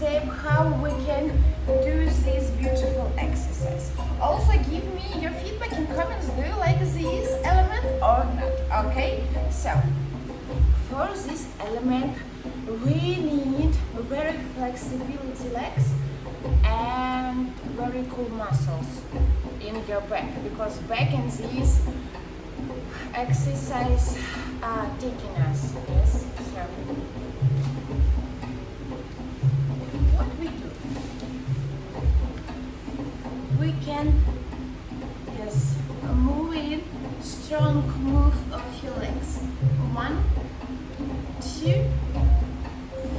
step how we can do this beautiful exercise. Also give me your feedback in comments. Do you like this element or not? Okay, so for this element we need very flexibility legs and very cool muscles in your back, because back in this exercise are taking us. Yes, so what we do, we can just move in strong move of your legs. 1, 2,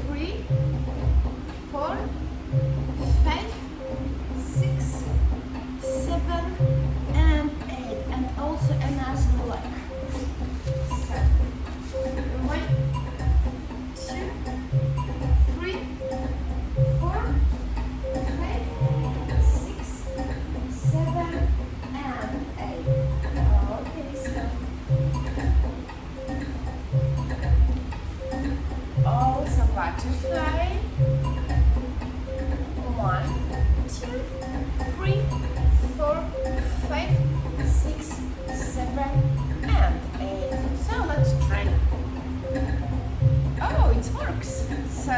3, 4, 5, 6, 7, and 8, and also another leg. So 1, 2, 3, 4, 5, 6, 7, and 8. Okay, so also butterfly. 1, 2, 3, 4, 5, 6, 7, and 8. So let's try. Oh, it works. So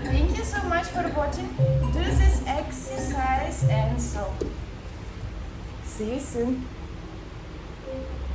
thank you so much for watching. Do this exercise, and so see you soon.